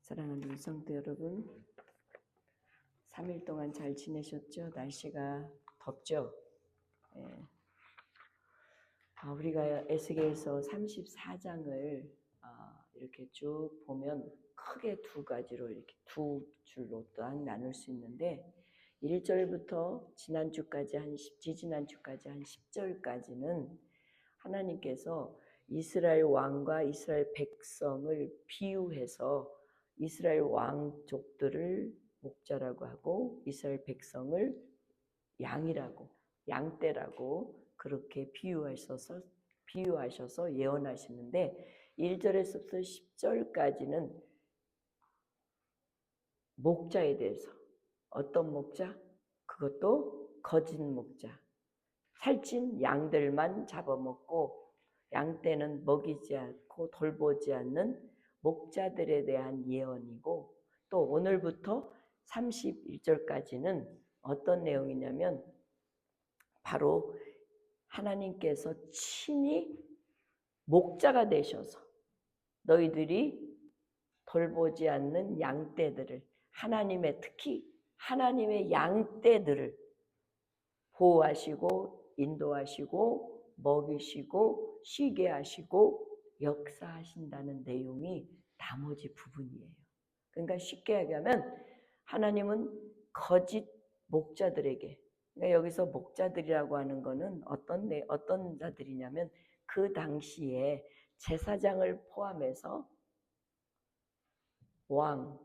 사랑하는 우리 성도 여러분, 3일 동안 잘 지내셨죠? 날씨가 덥죠? 예. 우리가 에스겔서 34장을 이렇게 쭉 보면 크게 두 가지로 이렇게 두 줄로 딱 나눌 수 있는데 1절부터 지지난주까지 한 10절까지는 하나님께서 이스라엘 왕과 이스라엘 백성을 비유해서 이스라엘 왕족들을 목자라고 하고 이스라엘 백성을 양떼라고 그렇게 비유하셔서 예언하시는데 1절에서부터 10절까지는 목자에 대해서 어떤 목자? 그것도 거짓 목자. 살찐 양들만 잡아먹고 양떼는 먹이지 않고 돌보지 않는 목자들에 대한 예언이고, 또 오늘부터 31절까지는 어떤 내용이냐면 바로 하나님께서 친히 목자가 되셔서 너희들이 돌보지 않는 양떼들을, 특히 하나님의 양떼들을 보호하시고 인도하시고 먹이시고 쉬게 하시고 역사하신다는 내용이 나머지 부분이에요. 그러니까 쉽게 얘기하면 하나님은 거짓 목자들에게, 그러니까 여기서 목자들이라고 하는 거는 어떤 자들이냐면 그 당시에 제사장을 포함해서 왕,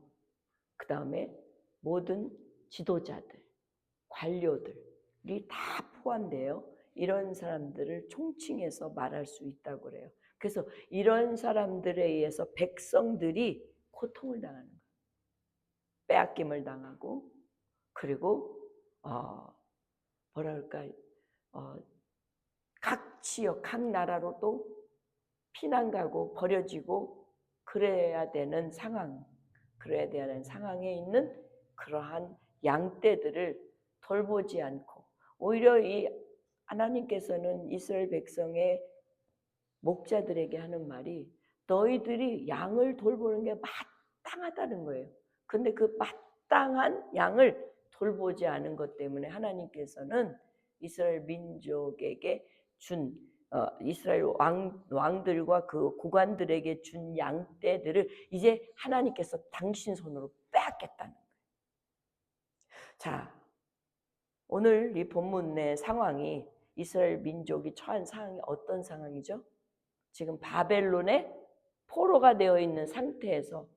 그 다음에 모든 지도자들, 관료들이 다 포함돼요. 이런 사람들을 총칭해서 말할 수 있다고 그래요. 그래서 이런 사람들에 의해서 백성들이 고통을 당하는 거예요. 빼앗김을 당하고, 그리고 각 지역, 각 나라로 또 피난 가고 버려지고 그래야 되는 상황에 있는 그러한 양떼들을 돌보지 않고, 오히려 이 하나님께서는 이스라엘 백성의 목자들에게 하는 말이 너희들이 양을 돌보는 게 마땅하다는 거예요. 근데 그 마땅한 양을 돌보지 않은 것 때문에 하나님께서는 이스라엘 민족에게 준 이스라엘 왕들과 그 고관들에게 준 양떼들을 이제 하나님께서 당신 손으로 빼앗겠다는 거예요. 자, 오늘 이 본문의 상황이, 이스라엘 민족이 처한 상황이 어떤 상황이죠? 지금 바벨론의 포로가 되어 있는 상태에서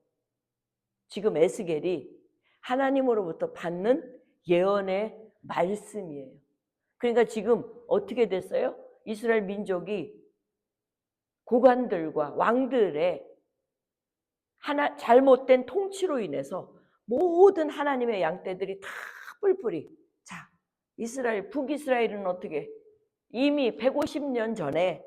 지금 에스겔이 하나님으로부터 받는 예언의 말씀이에요. 그러니까 지금 어떻게 됐어요? 이스라엘 민족이 고관들과 왕들의 잘못된 통치로 인해서 모든 하나님의 양떼들이 다 뿔뿔이. 자, 북이스라엘은 어떻게? 이미 150년 전에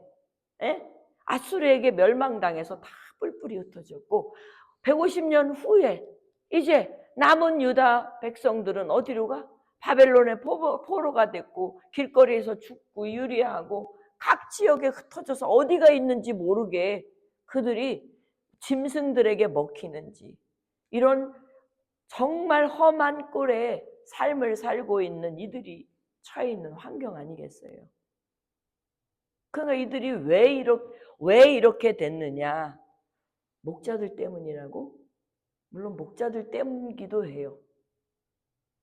아수르에게 멸망당해서 다 뿔뿔이 흩어졌고, 150년 후에 이제 남은 유다 백성들은 어디로 가? 바벨론의 포로가 됐고 길거리에서 죽고 유리하고 각 지역에 흩어져서 어디가 있는지 모르게 그들이 짐승들에게 먹히는지, 이런 정말 험한 꼴의 삶을 살고 있는 이들이 처해 있는 환경 아니겠어요? 그러니까 이들이 왜 이렇게 됐느냐? 목자들 때문이라고? 물론 목자들 때문이기도 해요.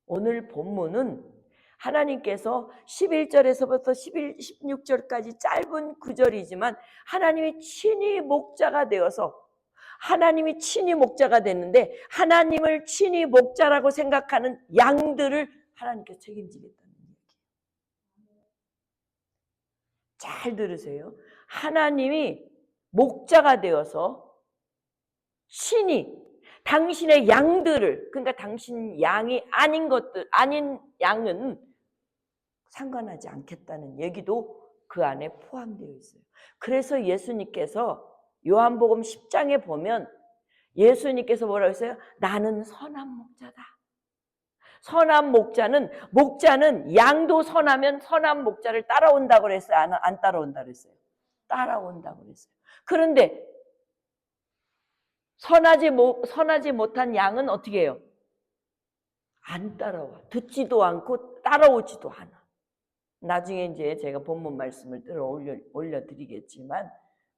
오늘 본문은 하나님께서 11절에서부터 16절까지 짧은 구절이지만 하나님이 친히 목자가 되어서, 하나님이 친히 목자가 됐는데 하나님을 친히 목자라고 생각하는 양들을 하나님께서 책임지겠다는 얘기예요. 잘 들으세요. 하나님이 목자가 되어서 친히 당신의 양들을, 그러니까 당신 양이 아닌 양은 상관하지 않겠다는 얘기도 그 안에 포함되어 있어요. 그래서 예수님께서 요한복음 10장에 보면 예수님께서 뭐라고 했어요? 나는 선한 목자다. 선한 목자는 양도 선하면 선한 목자를 따라온다고 그랬어요? 안 따라온다고 그랬어요? 따라온다고 그랬어요. 그런데 선하지 못한 양은 어떻게 해요? 안 따라와. 듣지도 않고 따라오지도 않아. 나중에 이제 제가 본문 말씀을 올려드리겠지만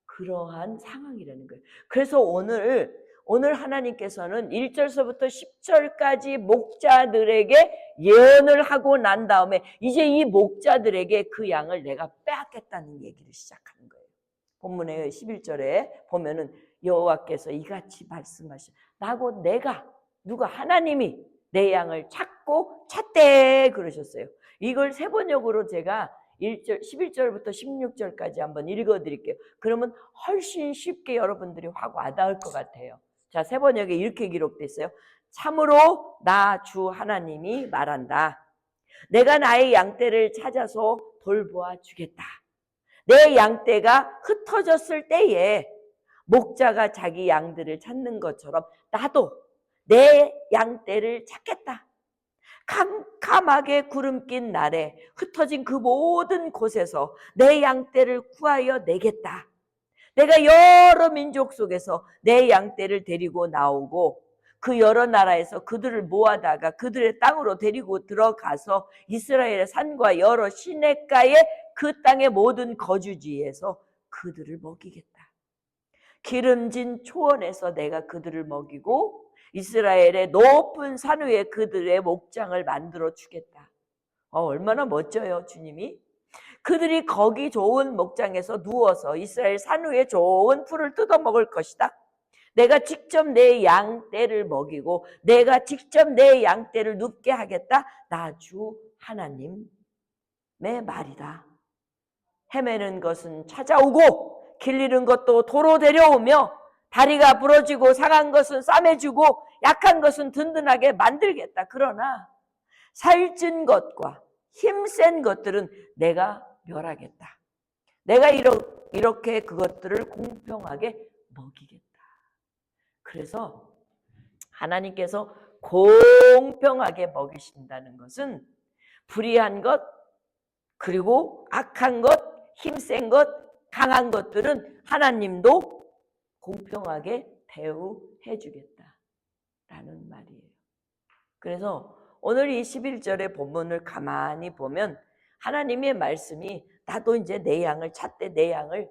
그러한 상황이라는 거예요. 그래서 오늘 하나님께서는 1절서부터 10절까지 목자들에게 예언을 하고 난 다음에 이제 이 목자들에게 그 양을 내가 빼앗겠다는 얘기를 시작하는 거예요. 본문의 11절에 보면은 여호와께서 이같이 말씀하시오. 나고 누가 하나님이 내 양을 찾대 그러셨어요. 이걸 세번역으로 제가 11절부터 16절까지 한번 읽어드릴게요. 그러면 훨씬 쉽게 여러분들이 확 와닿을 것 같아요. 자, 세번역에 이렇게 기록되어 있어요. 참으로 나 주 하나님이 말한다. 내가 나의 양떼를 찾아서 돌보아 주겠다. 내 양떼가 흩어졌을 때에 목자가 자기 양들을 찾는 것처럼 나도 내 양떼를 찾겠다. 캄캄하게 구름 낀 날에 흩어진 그 모든 곳에서 내 양떼를 구하여 내겠다. 내가 여러 민족 속에서 내 양떼를 데리고 나오고 그 여러 나라에서 그들을 모아다가 그들의 땅으로 데리고 들어가서 이스라엘의 산과 여러 시냇가의 그 땅의 모든 거주지에서 그들을 먹이겠다. 기름진 초원에서 내가 그들을 먹이고 이스라엘의 높은 산 위에 그들의 목장을 만들어 주겠다. 얼마나 멋져요, 주님이. 그들이 거기 좋은 목장에서 누워서 이스라엘 산 위에 좋은 풀을 뜯어 먹을 것이다. 내가 직접 내 양떼를 먹이고 내가 직접 내 양떼를 눕게 하겠다. 나 주 하나님의 말이다. 헤매는 것은 찾아오고 길 잃은 것도 도로 데려오며 다리가 부러지고 상한 것은 싸매주고 약한 것은 든든하게 만들겠다. 그러나 살찐 것과 힘센 것들은 내가 멸하겠다. 내가 이렇게 그것들을 공평하게 먹이겠다. 그래서 하나님께서 공평하게 먹이신다는 것은 불의한 것, 그리고 악한 것, 힘센 것, 강한 것들은 하나님도 공평하게 대우해 주겠다라는 말이에요. 그래서 오늘 이 11절의 본문을 가만히 보면 하나님의 말씀이 나도 이제 내 양을 찾되 내 양을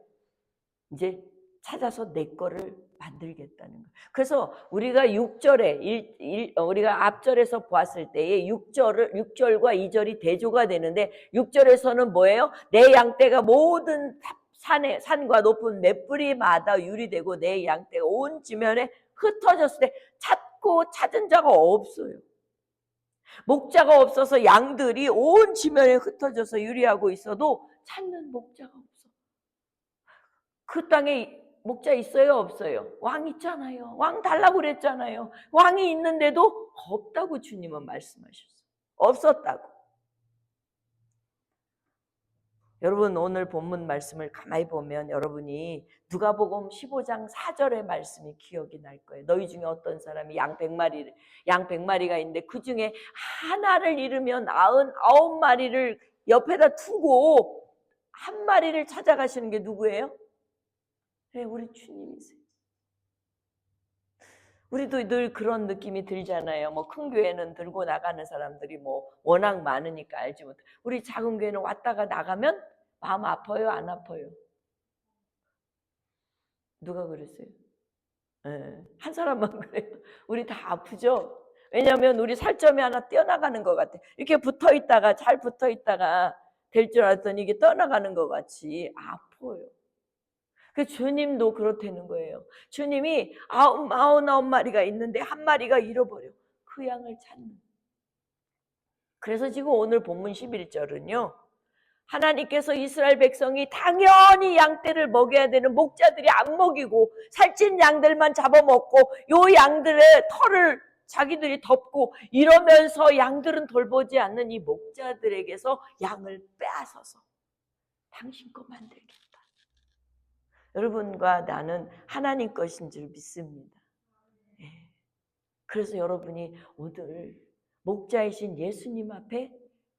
이제 찾아서 내 거를 만들겠다는 거예요. 그래서 우리가 6절에 우리가 앞절에서 보았을 때에 6절과 2절이 대조가 되는데 6절에서는 뭐예요? 내 양떼가 모든 산과 높은 맷뿌리마다 유리되고 내 양떼가 온 지면에 흩어졌을 때 찾고 찾은 자가 없어요. 목자가 없어서 양들이 온 지면에 흩어져서 유리하고 있어도 찾는 목자가 없어. 그 땅에 목자 있어요, 없어요? 왕 있잖아요. 왕 달라고 그랬잖아요. 왕이 있는데도 없다고 주님은 말씀하셨어요. 없었다고. 여러분 오늘 본문 말씀을 가만히 보면 여러분이 누가복음 15장 4절의 말씀이 기억이 날 거예요. 너희 중에 어떤 사람이 양 100마리가 있는데 그 중에 하나를 잃으면 99마리를 옆에다 두고 한 마리를 찾아가시는 게 누구예요? 네, 우리 주님이세요. 우리도 늘 그런 느낌이 들잖아요. 뭐 큰 교회는 들고 나가는 사람들이 뭐 워낙 많으니까 알지 못해. 우리 작은 교회는 왔다가 나가면 마음 아파요, 안 아파요? 누가 그랬어요? 네, 한 사람만 그래요. 우리 다 아프죠? 왜냐하면 우리 살점이 하나 떼어나가는 것 같아. 이렇게 붙어있다가 잘 붙어있다가 될 줄 알았더니 이게 떠나가는 것 같이 아파요. 그 주님도 그렇다는 거예요. 주님이 99마리가 있는데 한 마리가 잃어버려. 그 양을 찾는. 그래서 지금 오늘 본문 11절은요. 하나님께서 이스라엘 백성이 당연히 양떼를 먹여야 되는 목자들이 안 먹이고 살찐 양들만 잡아먹고 요 양들의 털을 자기들이 덮고 이러면서 양들은 돌보지 않는 이 목자들에게서 양을 빼앗아서 당신 거 만들겠다. 여러분과 나는 하나님 것인 줄 믿습니다. 그래서 여러분이 오늘 목자이신 예수님 앞에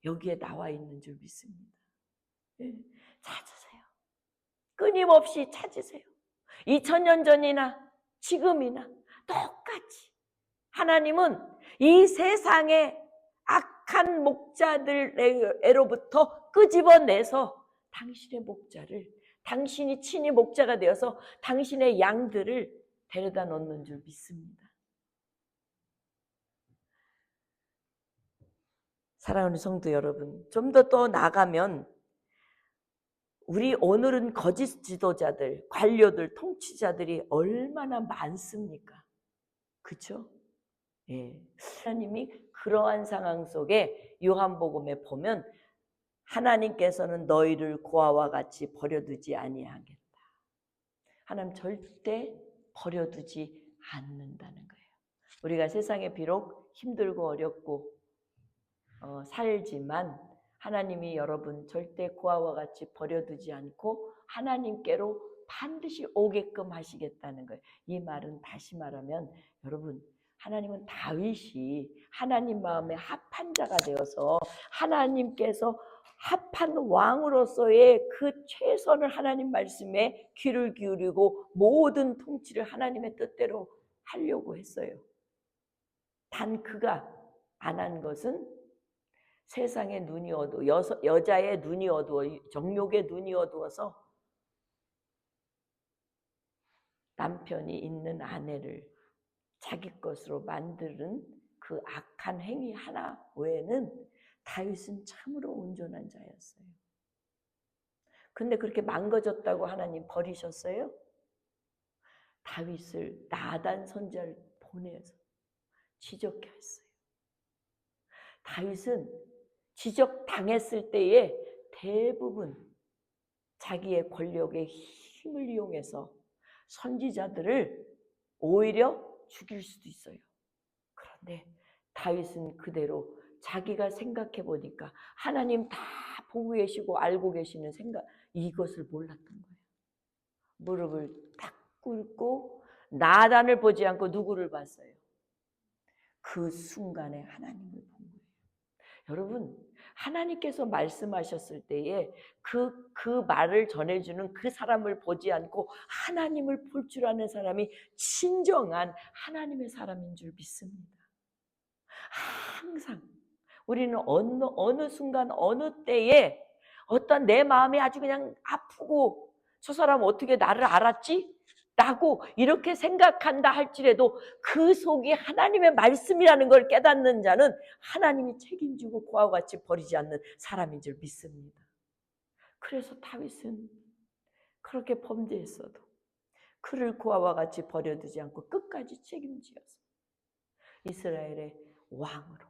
여기에 나와 있는 줄 믿습니다. 찾으세요. 끊임없이 찾으세요. 2000년 전이나 지금이나 똑같이 하나님은 이 세상의 악한 목자들에로부터 끄집어내서 당신의 목자를, 당신이 친히 목자가 되어서 당신의 양들을 데려다 놓는 줄 믿습니다. 사랑하는 성도 여러분, 좀 더 나가면 우리 오늘은 거짓 지도자들, 관료들, 통치자들이 얼마나 많습니까? 그렇죠? 예. 하나님이 그러한 상황 속에 요한복음에 보면 하나님께서는 너희를 고아와 같이 버려두지 아니하겠다. 하나님 절대 버려두지 않는다는 거예요. 우리가 세상에 비록 힘들고 어렵고 살지만 하나님이 여러분 절대 고아와 같이 버려두지 않고 하나님께로 반드시 오게끔 하시겠다는 거예요. 이 말은 다시 말하면 여러분, 하나님은 다윗이 하나님 마음에 합한 자가 되어서 하나님께서 합한 왕으로서의 그 최선을 하나님 말씀에 귀를 기울이고 모든 통치를 하나님의 뜻대로 하려고 했어요. 단 그가 안 한 것은 세상의 눈이 어두워, 여자의 눈이 어두워, 정욕의 눈이 어두워서 남편이 있는 아내를 자기 것으로 만드는 그 악한 행위 하나 외에는 다윗은 참으로 온전한 자였어요. 근데 그렇게 망가졌다고 하나님 버리셨어요? 다윗을 나단 선지자를 보내서 지적케 했어요. 다윗은 지적당했을 때에 대부분 자기의 권력의 힘을 이용해서 선지자들을 오히려 죽일 수도 있어요. 그런데 다윗은 그대로 자기가 생각해 보니까 하나님 다 보고 계시고 알고 계시는 생각, 이것을 몰랐던 거예요. 무릎을 딱 꿇고 나단을 보지 않고 누구를 봤어요? 그 순간에 하나님을 본 거예요. 여러분, 하나님께서 말씀하셨을 때에 그 말을 전해주는 그 사람을 보지 않고 하나님을 볼 줄 아는 사람이 진정한 하나님의 사람인 줄 믿습니다. 항상 우리는 어느 순간 어느 때에 어떤 내 마음이 아주 그냥 아프고 저 사람 어떻게 나를 알았지? 라고 이렇게 생각한다 할지라도 그 속이 하나님의 말씀이라는 걸 깨닫는 자는 하나님이 책임지고 그와 같이 버리지 않는 사람인 줄 믿습니다. 그래서 다윗은 그렇게 범죄했어도 그를 그와 같이 버려두지 않고 끝까지 책임지어서 이스라엘의 왕으로,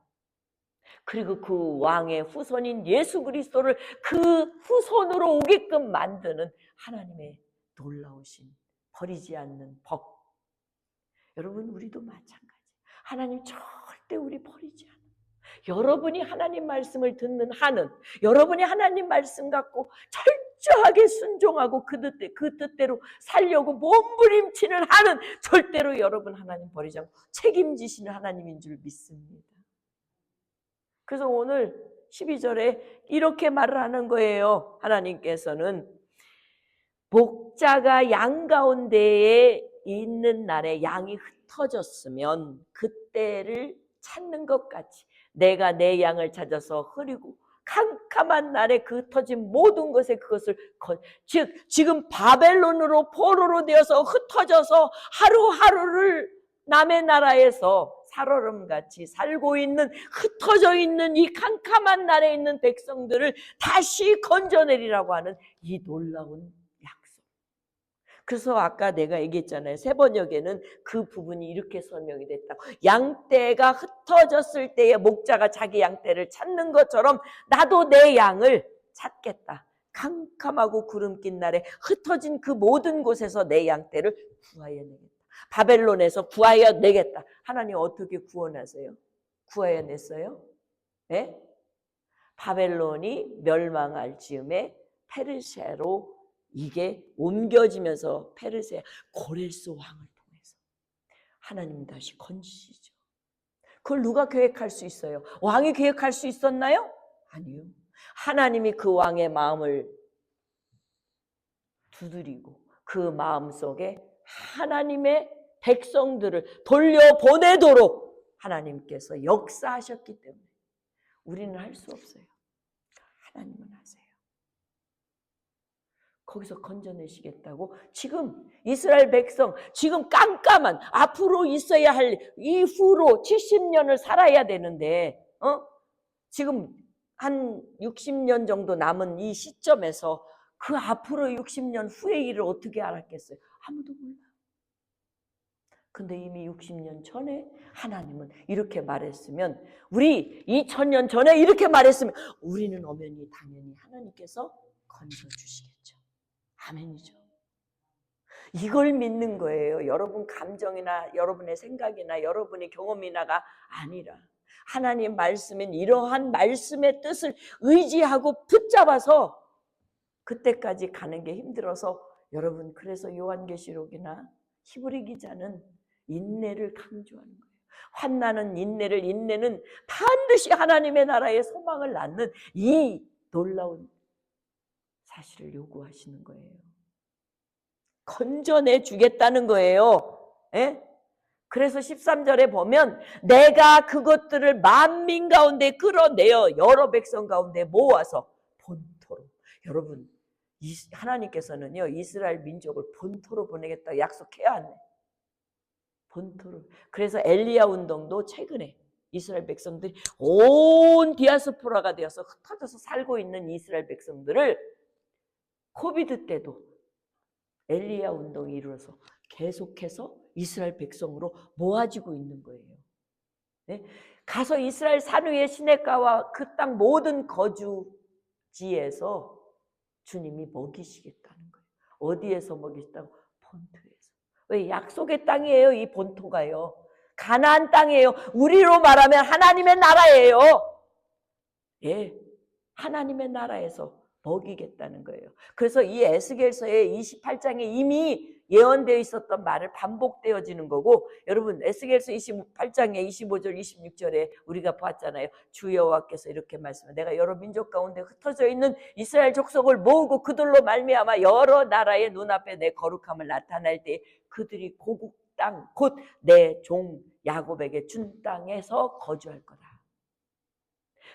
그리고 그 왕의 후손인 예수 그리스도를 그 후손으로 오게끔 만드는 하나님의 놀라우신 버리지 않는 법. 여러분, 우리도 마찬가지. 하나님 절대 우리 버리지 않아요. 여러분이 하나님 말씀을 듣는 한은, 여러분이 하나님 말씀 갖고 철저하게 순종하고 그 뜻대로 살려고 몸부림치는 한은 절대로 여러분 하나님 버리지 않고 책임지시는 하나님인 줄 믿습니다. 그래서 오늘 12절에 이렇게 말을 하는 거예요. 하나님께서는 목자가 양 가운데에 있는 날에 양이 흩어졌으면 그때를 찾는 것 같이 내가 내 양을 찾아서 흐리고 캄캄한 날에 그 흩어진 모든 것에 그것을 즉 지금 바벨론으로 포로로 되어서 흩어져서 하루하루를 남의 나라에서 살얼음같이 살고 있는 흩어져 있는 이 캄캄한 날에 있는 백성들을 다시 건져내리라고 하는 이 놀라운 약속. 그래서 아까 내가 얘기했잖아요. 세번역에는 그 부분이 이렇게 설명이 됐다. 양떼가 흩어졌을 때에 목자가 자기 양떼를 찾는 것처럼 나도 내 양을 찾겠다. 캄캄하고 구름 낀 날에 흩어진 그 모든 곳에서 내 양떼를 구하여 내겠다. 바벨론에서 구하여 내겠다. 하나님 어떻게 구원하세요? 구하여 냈어요? 네? 바벨론이 멸망할 즈음에 페르시아로 이게 옮겨지면서 페르시아 고레스 왕을 통해서 하나님 다시 건지시죠. 그걸 누가 계획할 수 있어요? 왕이 계획할 수 있었나요? 아니요. 하나님이 그 왕의 마음을 두드리고 그 마음 속에 하나님의 백성들을 돌려보내도록 하나님께서 역사하셨기 때문에 우리는 할 수 없어요. 하나님은 하세요. 거기서 건져내시겠다고 지금 이스라엘 백성 지금 깜깜한 앞으로 있어야 할 이후로 70년을 살아야 되는데 지금 한 60년 정도 남은 이 시점에서 그 앞으로 60년 후의 일을 어떻게 알았겠어요? 아무도 몰라요. 근데 이미 60년 전에 하나님은 이렇게 말했으면 우리 2000년 전에 이렇게 말했으면 우리는 엄연히 당연히 하나님께서 건져주시겠죠. 아멘이죠. 이걸 믿는 거예요. 여러분 감정이나 여러분의 생각이나 여러분의 경험이나가 아니라 하나님 말씀인 이러한 말씀의 뜻을 의지하고 붙잡아서 그때까지 가는 게 힘들어서 여러분 그래서 요한계시록이나 히브리 기자는 인내를 강조하는 거예요. 환난은 인내는 반드시 하나님의 나라의 소망을 낳는 이 놀라운 사실을 요구하시는 거예요. 건져내 주겠다는 거예요. 예? 그래서 13절에 보면 내가 그것들을 만민 가운데 끌어내어 여러 백성 가운데 모아서 본토로. 여러분 하나님께서는요 이스라엘 민족을 본토로 보내겠다 약속해야 하네. 본토로. 그래서 엘리야 운동도 최근에 이스라엘 백성들이 온 디아스포라가 되어서 흩어져서 살고 있는 이스라엘 백성들을 코비드 때도 엘리야 운동이 이루어서 계속해서 이스라엘 백성으로 모아지고 있는 거예요. 네? 가서 이스라엘 산 위의 시냇가와 그 땅 모든 거주지에서 주님이 먹이시겠다는 거예요. 어디에서 먹이시다고? 본토에서. 왜? 약속의 땅이에요. 이 본토가요. 가나안 땅이에요. 우리로 말하면 하나님의 나라예요. 예, 하나님의 나라에서 먹이겠다는 거예요. 그래서 이 에스겔서의 28장에 이미 예언되어 있었던 말을 반복되어지는 거고, 여러분 에스겔서 28장에 25절 26절에 우리가 봤잖아요. 주 여호와께서 이렇게 말씀해요. 내가 여러 민족 가운데 흩어져 있는 이스라엘 족속을 모으고 그들로 말미암아 여러 나라의 눈앞에 내 거룩함을 나타낼 때 그들이 고국 땅 곧 내 종 야곱에게 준 땅에서 거주할 거다.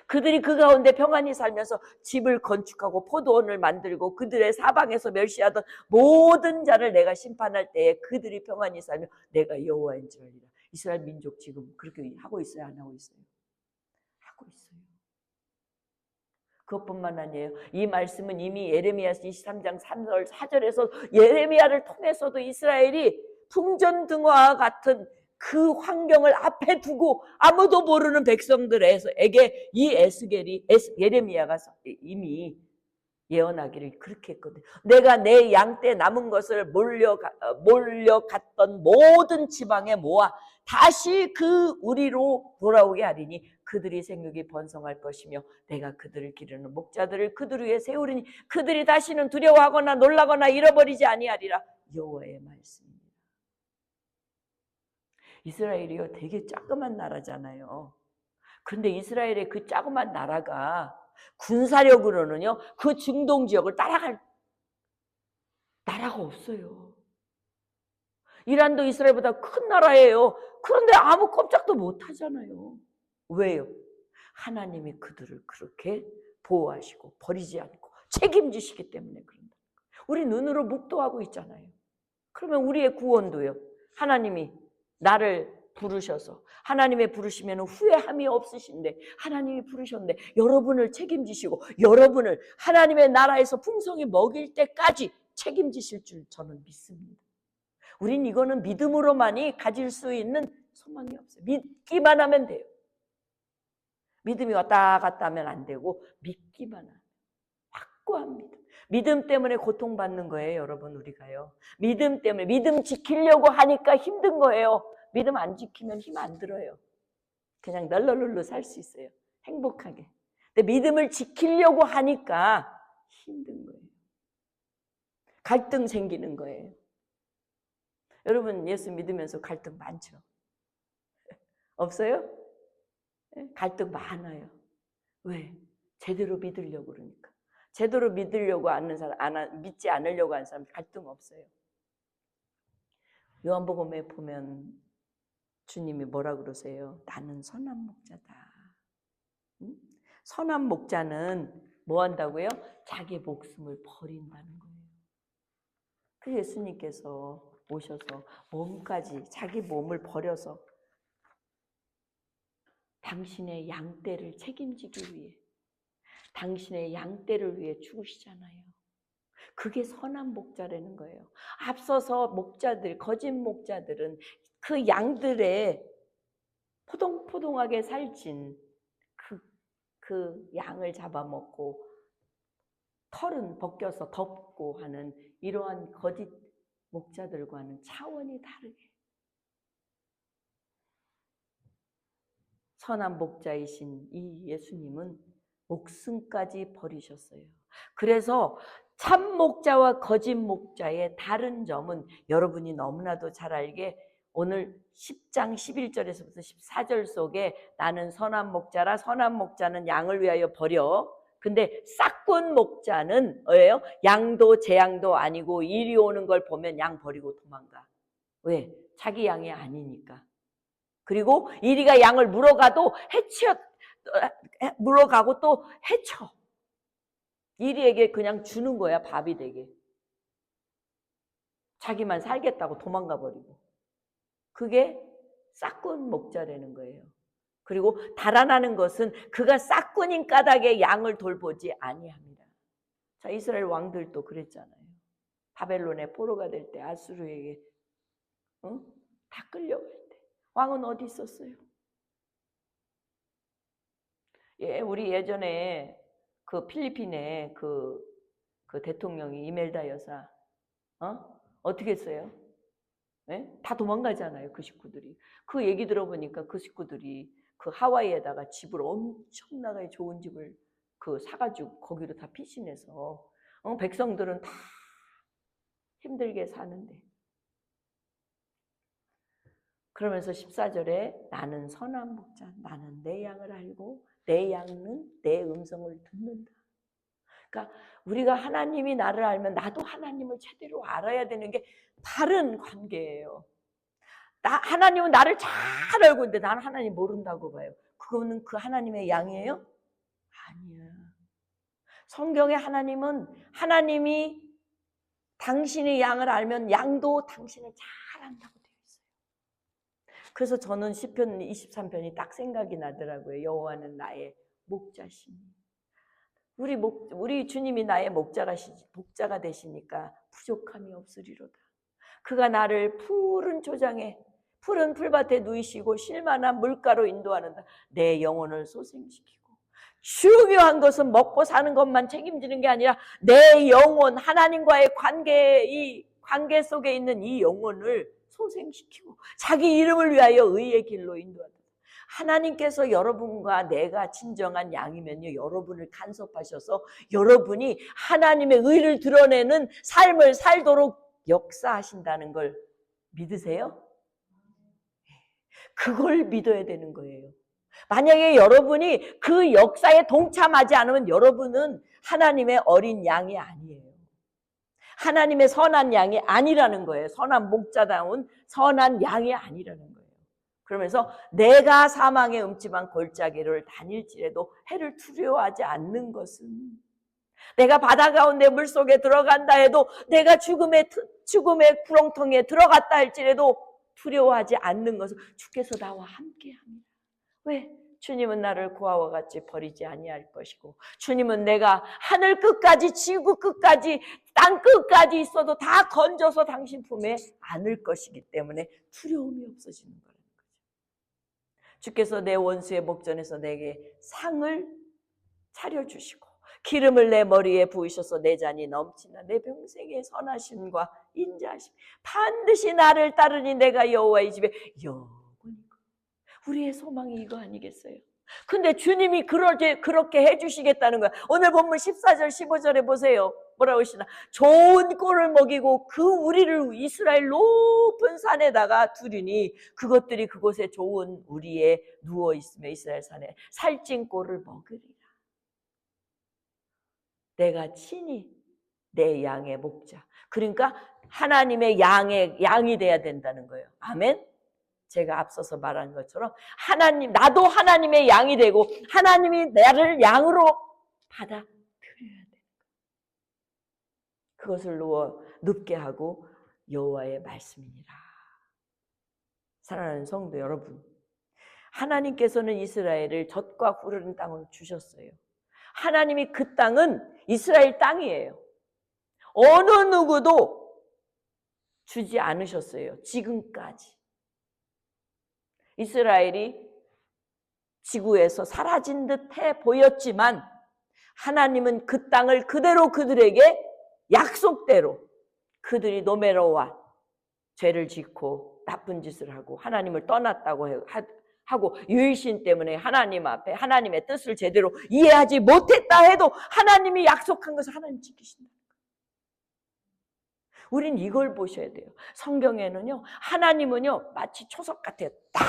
그들이 그 가운데 평안히 살면서 집을 건축하고 포도원을 만들고 그들의 사방에서 멸시하던 모든 자를 내가 심판할 때에 그들이 평안히 살며 내가 여호와인 줄 알리라. 이스라엘 민족 지금 그렇게 하고 있어요? 안 하고 있어요? 하고 있어요. 그것뿐만 아니에요. 이 말씀은 이미 예레미야서 23장 3절 4절에서 예레미야를 통해서도 이스라엘이 풍전등화와 같은 그 환경을 앞에 두고 아무도 모르는 백성들에게 이 에스겔이 예레미야가 이미 예언하기를 그렇게 했거든요. 내가 내 양 떼 남은 것을 몰려갔던 모든 지방에 모아 다시 그 우리로 돌아오게 하리니 그들이 생육이 번성할 것이며 내가 그들을 기르는 목자들을 그들 위에 세우리니 그들이 다시는 두려워하거나 놀라거나 잃어버리지 아니하리라. 여호와의 말씀입니다. 이스라엘이요 되게 조그만 나라잖아요. 그런데 이스라엘의 그 조그만 나라가 군사력으로는요 그 중동 지역을 따라갈 나라가 없어요. 이란도 이스라엘보다 큰 나라예요. 그런데 아무 꼼짝도 못 하잖아요. 왜요? 하나님이 그들을 그렇게 보호하시고 버리지 않고 책임지시기 때문에 그런다. 우리 눈으로 묵도하고 있잖아요. 그러면 우리의 구원도요. 하나님이 나를 부르셔서 하나님의 부르시면 후회함이 없으신데 하나님이 부르셨는데 여러분을 책임지시고 여러분을 하나님의 나라에서 풍성히 먹일 때까지 책임지실 줄 저는 믿습니다. 우린 이거는 믿음으로만이 가질 수 있는 소망이 없어요. 믿기만 하면 돼요. 믿음이 왔다 갔다 하면 안 되고 믿기만 하면 확고한 믿음. 믿음 때문에 고통받는 거예요, 여러분. 우리가요. 믿음 때문에 믿음 지키려고 하니까 힘든 거예요. 믿음 안 지키면 힘 안 들어요. 그냥 널널널로 살 수 있어요. 행복하게. 근데 믿음을 지키려고 하니까 힘든 거예요. 갈등 생기는 거예요. 여러분 예수 믿으면서 갈등 많죠? 없어요? 갈등 많아요. 왜? 제대로 믿으려고 그러니까. 제대로 믿으려고 하는 사람, 믿지 않으려고 하는 사람 갈등 없어요. 요한복음에 보면 주님이 뭐라 그러세요? 나는 선한 목자다. 응? 선한 목자는 뭐 한다고요? 자기 목숨을 버린다는 거예요. 그 예수님께서 오셔서 몸까지 자기 몸을 버려서 당신의 양떼를 책임지기 위해, 당신의 양떼를 위해 죽으시잖아요. 그게 선한 목자라는 거예요. 앞서서 목자들, 거짓 목자들은 그 양들의 포동포동하게 살찐 그 양을 잡아먹고 털은 벗겨서 덮고 하는 이러한 거짓 목자들과는 차원이 다르게 선한 목자이신 이 예수님은 목숨까지 버리셨어요. 그래서 참 목자와 거짓 목자의 다른 점은 여러분이 너무나도 잘 알게 오늘 10장 11절에서부터 14절 속에 나는 선한 목자라 선한 목자는 양을 위하여 버려. 근데 싹군 목자는 뭐예요? 양도 제 양도 아니고 이리 오는 걸 보면 양 버리고 도망가. 왜? 자기 양이 아니니까. 그리고 이리가 양을 물어가도 물어가고 또 해쳐. 이리에게 그냥 주는 거야, 밥이 되게. 자기만 살겠다고 도망가 버리고. 그게 싹군 목자라는 거예요. 그리고 달아나는 것은 그가 싹군인 까닭에 양을 돌보지 아니합니다. 자, 이스라엘 왕들도 그랬잖아요. 바벨론의 포로가 될 때 아수르에게 다 끌려갈 때 왕은 어디 있었어요? 예, 우리 예전에 그 필리핀의 그 대통령이 이멜다 여사 어떻게 했어요? 네? 다 도망가잖아요, 그 식구들이. 그 얘기 들어보니까 그 식구들이 그 하와이에다가 집을 엄청나게 좋은 집을 사가지고 거기로 다 피신해서 백성들은 다 힘들게 사는데. 그러면서 14절에 나는 선한 목자, 나는 내 양을 알고 내 양은 내 음성을 듣는다. 그러니까 우리가 하나님이 나를 알면 나도 하나님을 제대로 알아야 되는 게 바른 관계예요. 하나님은 나를 잘 알고 있는데 나는 하나님 모른다고 봐요. 그거는 그 하나님의 양이에요? 아니야. 성경의 하나님은 하나님이 당신의 양을 알면 양도 당신을 잘 안다고 되어 있어요. 그래서 저는 시편 23편이 딱 생각이 나더라고요. 여호와는 나의 목자시니. 우리 주님이 나의 목자가 되시니까 부족함이 없으리로다. 그가 나를 푸른 초장에 푸른 풀밭에 누이시고 쉴만한 물가로 인도하는다. 내 영혼을 소생시키고. 중요한 것은 먹고 사는 것만 책임지는 게 아니라 내 영혼, 하나님과의 이 관계 속에 있는 이 영혼을 소생시키고 자기 이름을 위하여 의의 길로 인도한다. 하나님께서 여러분과 내가 진정한 양이면요, 여러분을 간섭하셔서 여러분이 하나님의 의를 드러내는 삶을 살도록 역사하신다는 걸 믿으세요? 그걸 믿어야 되는 거예요. 만약에 여러분이 그 역사에 동참하지 않으면 여러분은 하나님의 어린 양이 아니에요. 하나님의 선한 양이 아니라는 거예요. 선한 목자다운 선한 양이 아니라는 거예요. 그러면서 내가 사망의 음침한 골짜기를 다닐지라도 해를 두려워하지 않는 것은, 내가 바다 가운데 물속에 들어간다 해도, 내가 죽음의 구렁텅이에 들어갔다 할지라도 두려워하지 않는 것은 주께서 나와 함께합니다. 왜? 주님은 나를 고아와 같이 버리지 아니할 것이고, 주님은 내가 하늘 끝까지 지구 끝까지 땅 끝까지 있어도 다 건져서 당신 품에 안을 것이기 때문에 두려움이 없어지는 거예요. 주께서 내 원수의 목전에서 내게 상을 차려주시고 기름을 내 머리에 부으셔서 내 잔이 넘치나 내 평생의 선하심과 인자하심 반드시 나를 따르니 내가 여호와의 집에 영원히. 우리의 소망이 이거 아니겠어요? 근데 주님이 그렇게 해주시겠다는 거야. 오늘 본문 14절 15절에 보세요. 뭐라고 하시나? 좋은 꼴을 먹이고 그 우리를 이스라엘 높은 산에다가 두리니 그것들이 그곳에 좋은 우리에 누워있으며 이스라엘 산에 살찐 꼴을 먹으리라. 내가 친히 내 양의 목자. 그러니까 하나님의 양이 돼야 된다는 거예요. 아멘. 제가 앞서서 말한 것처럼 나도 하나님의 양이 되고 하나님이 나를 양으로 받아들여야 돼. 그것을 눕게 하고 여호와의 말씀이니라. 사랑하는 성도 여러분, 하나님께서는 이스라엘을 젖과 푸른 땅을 주셨어요. 하나님이 그 땅은 이스라엘 땅이에요. 어느 누구도 주지 않으셨어요. 지금까지. 이스라엘이 지구에서 사라진 듯해 보였지만 하나님은 그 땅을 그대로 그들에게 약속대로, 그들이 노매로와 죄를 짓고 나쁜 짓을 하고 하나님을 떠났다고 하고 유일신 때문에 하나님 앞에 하나님의 뜻을 제대로 이해하지 못했다 해도 하나님이 약속한 것을 하나님 지키신다. 우린 이걸 보셔야 돼요. 성경에는요, 하나님은요 마치 초석 같아요. 딱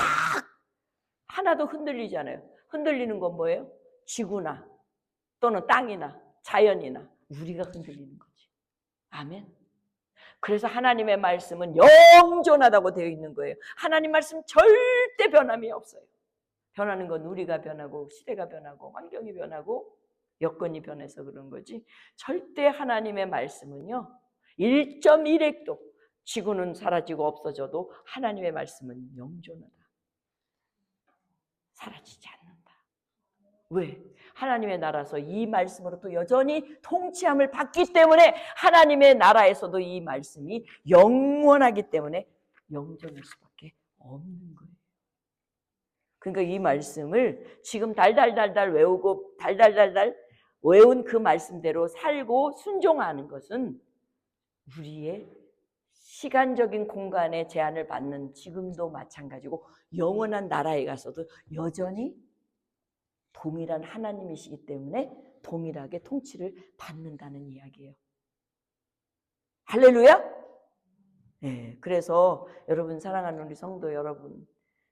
하나도 흔들리지 않아요. 흔들리는 건 뭐예요? 지구나 또는 땅이나 자연이나 우리가 흔들리는 거지. 아멘. 그래서 하나님의 말씀은 영존하다고 되어 있는 거예요. 하나님 말씀 절대 변함이 없어요. 변하는 건 우리가 변하고 시대가 변하고 환경이 변하고 여건이 변해서 그런 거지, 절대 하나님의 말씀은요 1.1핵도 지구는 사라지고 없어져도 하나님의 말씀은 영존하다. 사라지지 않는다. 왜? 하나님의 나라에서 이 말씀으로 또 여전히 통치함을 받기 때문에 하나님의 나라에서도 이 말씀이 영원하기 때문에 영존할 수밖에 없는 거예요. 그러니까 이 말씀을 지금 달달달달 외우고 달달달달 외운 그 말씀대로 살고 순종하는 것은 우리의 시간적인 공간의 제한을 받는 지금도 마찬가지고 영원한 나라에 가서도 여전히 동일한 하나님이시기 때문에 동일하게 통치를 받는다는 이야기예요. 할렐루야? 네, 그래서 여러분, 사랑하는 우리 성도 여러분,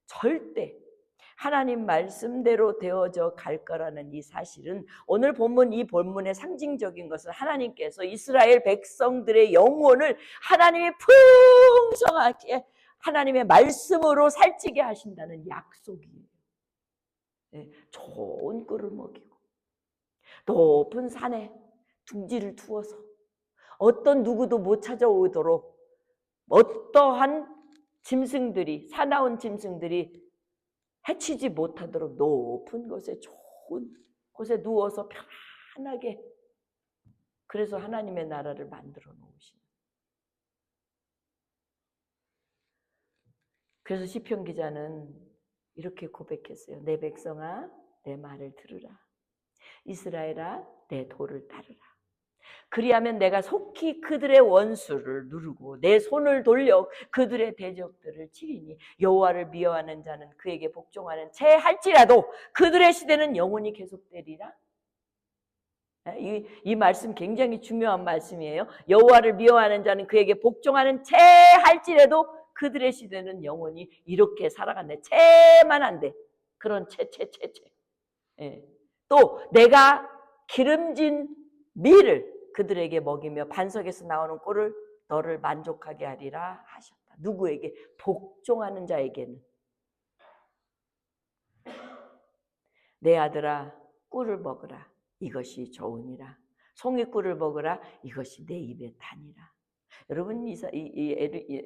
절대 하나님 말씀대로 되어져 갈 거라는 이 사실은, 오늘 본문 이 본문의 상징적인 것은 하나님께서 이스라엘 백성들의 영혼을 하나님이 풍성하게 하나님의 말씀으로 살찌게 하신다는 약속이에요. 네, 좋은 꿀을 먹이고 높은 산에 둥지를 두어서 어떤 누구도 못 찾아오도록 어떠한 짐승들이, 사나운 짐승들이 해치지 못하도록 높은 곳에, 좋은 곳에 누워서 편하게, 그래서 하나님의 나라를 만들어 놓으시는. 그래서 시편 기자는 이렇게 고백했어요. 내 백성아, 내 말을 들으라. 이스라엘아, 내 도를 따르라. 그리하면 내가 속히 그들의 원수를 누르고 내 손을 돌려 그들의 대적들을 치리니 여호와를 미워하는 자는 그에게 복종하는 채 할지라도 그들의 시대는 영원히 계속되리라. 이 말씀 굉장히 중요한 말씀이에요. 여호와를 미워하는 자는 그에게 복종하는 채 할지라도 그들의 시대는 영원히 이렇게 살아간대. 채만 한데, 그런 채. 예. 또 내가 기름진 밀을 그들에게 먹이며 반석에서 나오는 꿀을 너를 만족하게 하리라 하셨다. 누구에게? 복종하는 자에게는. 내 아들아, 꿀을 먹으라. 이것이 좋으니라. 송이꿀을 먹으라. 이것이 내 입에 타니라. 여러분,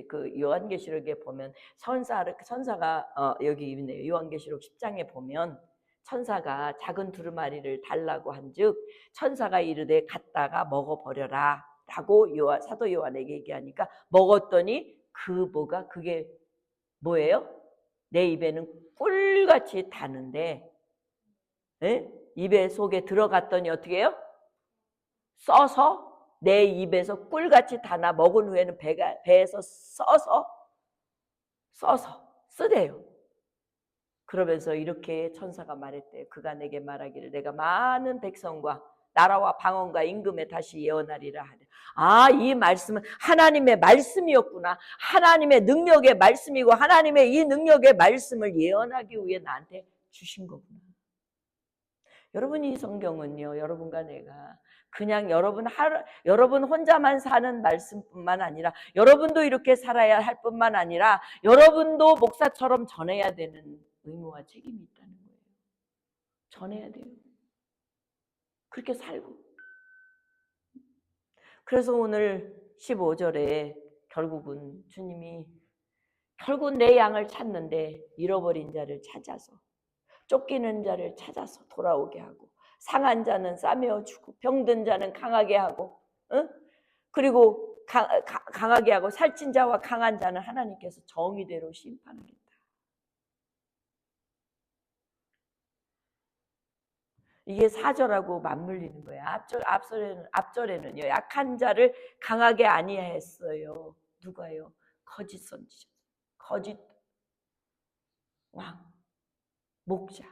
그 요한계시록에 보면 천사가 여기 있네요. 요한계시록 10장에 보면 천사가 작은 두루마리를 달라고 한즉 천사가 이르되 갖다가 먹어버려라 라고 사도 요한에게 얘기하니까 먹었더니 그게 뭐예요? 내 입에는 꿀같이 타는데, 입에 속에 들어갔더니 어떻게 해요? 써서 내 입에서 꿀같이 다나 먹은 후에는 배에서 써서 쓰대요. 그러면서 이렇게 천사가 말했대요. 그가 내게 말하기를 내가 많은 백성과 나라와 방언과 임금에 다시 예언하리라 하되. 이 말씀은 하나님의 말씀이었구나. 하나님의 능력의 말씀이고 하나님의 이 능력의 말씀을 예언하기 위해 나한테 주신 거구나. 여러분, 이 성경은요, 여러분과 내가 그냥 여러분 혼자만 사는 말씀뿐만 아니라 여러분도 이렇게 살아야 할 뿐만 아니라 여러분도 목사처럼 전해야 되는 의무와 책임이 있다는 거예요. 전해야 돼요. 그렇게 살고. 그래서 오늘 15절에 결국은 주님이 결국 내 양을 찾는데 잃어버린 자를 찾아서 쫓기는 자를 찾아서 돌아오게 하고 상한 자는 싸매어 주고 병든 자는 강하게 하고 그리고 강하게 하고 살찐 자와 강한 자는 하나님께서 정의대로 심판하겠다. 이게 4절하고 맞물리는 거예요. 앞절에는요. 약한 자를 강하게 아니했어요. 누가요? 거짓 선지자. 거짓 왕. 목자.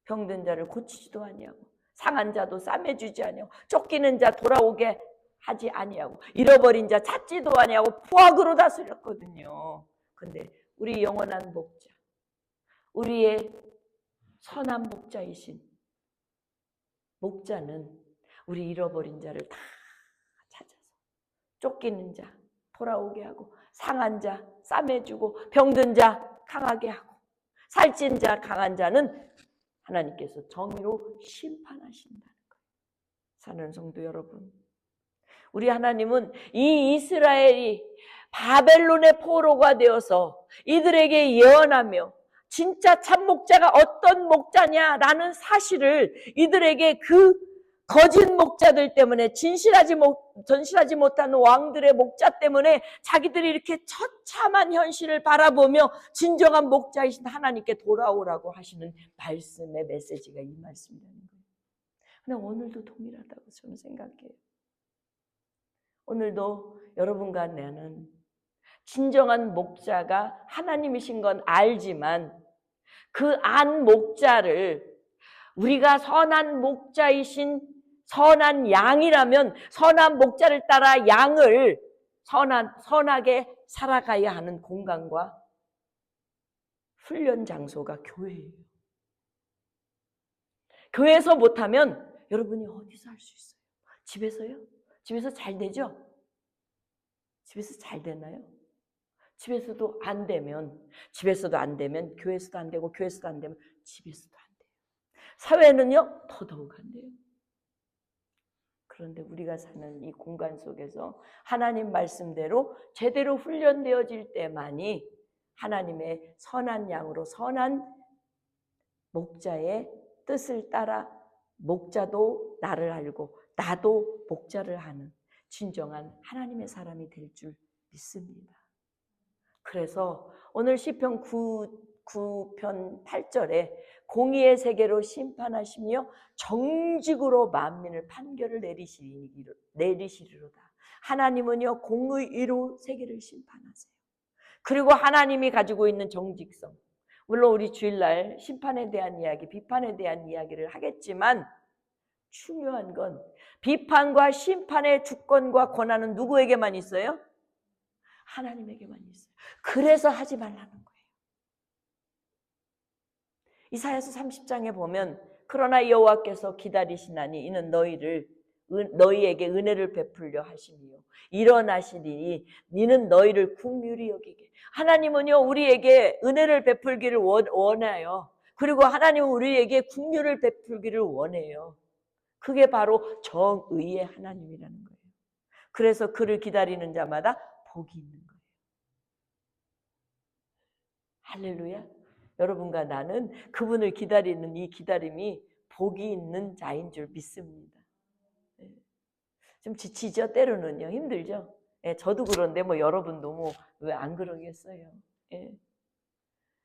병든 자를 고치지도 아니하고 상한 자도 싸매주지 아니하고 쫓기는 자 돌아오게 하지 아니하고 잃어버린 자 찾지도 아니하고 포악으로 다스렸거든요. 근데 우리 영원한 목자, 우리의 선한 목자이신 목자는 우리 잃어버린 자를 다 찾아서 쫓기는 자 돌아오게 하고 상한 자 싸매주고 병든 자 강하게 하고 살찐 자 강한 자는 하나님께서 정의로 심판하신다는 거예요. 사는 성도 여러분, 우리 하나님은 이 이스라엘이 바벨론의 포로가 되어서 이들에게 예언하며 진짜 참 목자가 어떤 목자냐라는 사실을 이들에게 그 거짓 목자들 때문에 전실하지 못한 왕들의 목자 때문에 자기들이 이렇게 처참한 현실을 바라보며 진정한 목자이신 하나님께 돌아오라고 하시는 말씀의 메시지가 이 말씀이라는 거예요. 근데 오늘도 동일하다고 저는 생각해요. 오늘도 여러분과 나는 진정한 목자가 하나님이신 건 알지만 그 안 목자를 우리가 선한 목자이신 선한 양이라면 선한 목자를 따라 양을 선하게 살아가야 하는 공간과 훈련 장소가 교회예요. 교회에서 못하면 여러분이 어디서 할 수 있어요? 집에서요? 집에서 잘 되죠? 집에서 잘 되나요? 집에서도 안 되면 교회에서도 안 되고 교회에서도 안 되면 집에서도 안 돼요. 사회는요 더더욱 안 돼요. 그런데 우리가 사는 이 공간 속에서 하나님 말씀대로 제대로 훈련되어질 때만이 하나님의 선한 양으로 선한 목자의 뜻을 따라 목자도 나를 알고 나도 목자를 하는 진정한 하나님의 사람이 될 줄 믿습니다. 그래서 오늘 시편 9편 8절에 공의의 세계로 심판하시며 정직으로 만민을 판결을 내리시리로다. 하나님은요 공의로 세계를 심판하세요. 그리고 하나님이 가지고 있는 정직성, 물론 우리 주일날 심판에 대한 이야기, 비판에 대한 이야기를 하겠지만 중요한 건 비판과 심판의 주권과 권한은 누구에게만 있어요? 하나님에게만 있어요. 그래서 하지 말라는 거예요. 이사야서 30장에 보면 그러나 여호와께서 기다리시나니 이는 너희에게 은혜를 베풀려 하시니요 일어나시리니 이는 너희를 긍휼히 여기게. 하나님은요 우리에게 은혜를 베풀기를 원해요. 그리고 하나님은 우리에게 긍휼을 베풀기를 원해요. 그게 바로 정의의 하나님이라는 거예요. 그래서 그를 기다리는 자마다 복이 있는 거예요. 할렐루야. 여러분과 나는 그분을 기다리는 이 기다림이 복이 있는 자인 줄 믿습니다. 좀 지치죠? 때로는요. 힘들죠? 예, 저도 그런데 뭐 여러분도 뭐 왜 안 그러겠어요? 예.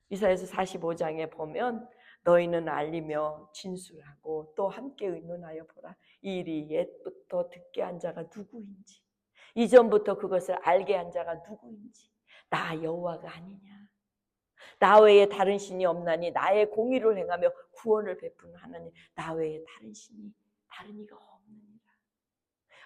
이사야서 45장에 보면 너희는 알리며 진술하고 또 함께 의논하여 보라. 이 일이 옛부터 듣게 한 자가 누구인지 이전부터 그것을 알게 한 자가 누구인지 나 여호와가 아니냐. 나 외에 다른 신이 없나니 나의 공의를 행하며 구원을 베푸는 하나님 나 외에 다른 신이 다른 이가 없느니라.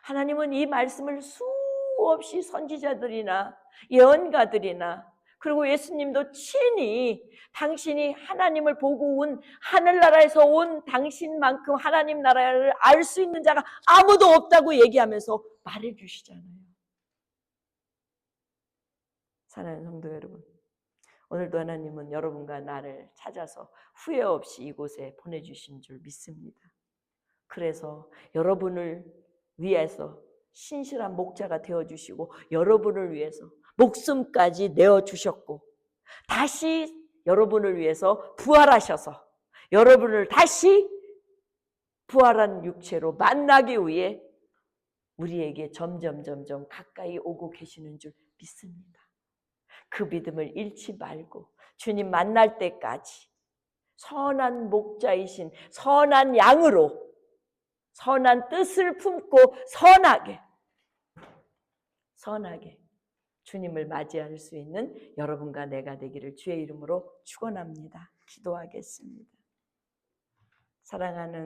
하나님은 이 말씀을 수없이 선지자들이나 예언가들이나 그리고 예수님도 친히 당신이 하나님을 보고 온 하늘나라에서 온 당신만큼 하나님 나라를 알 수 있는 자가 아무도 없다고 얘기하면서 말해주시잖아요. 사랑하는 성도 여러분, 오늘도 하나님은 여러분과 나를 찾아서 후회 없이 이곳에 보내주신 줄 믿습니다. 그래서 여러분을 위해서 신실한 목자가 되어주시고 여러분을 위해서 목숨까지 내어주셨고 다시 여러분을 위해서 부활하셔서 여러분을 다시 부활한 육체로 만나기 위해 우리에게 점점 가까이 오고 계시는 줄 믿습니다. 그 믿음을 잃지 말고 주님 만날 때까지 선한 목자이신 선한 양으로 선한 뜻을 품고 선하게 주님을 맞이할 수 있는 여러분과 내가 되기를 주의 이름으로 축원합니다. 기도하겠습니다. 사랑하는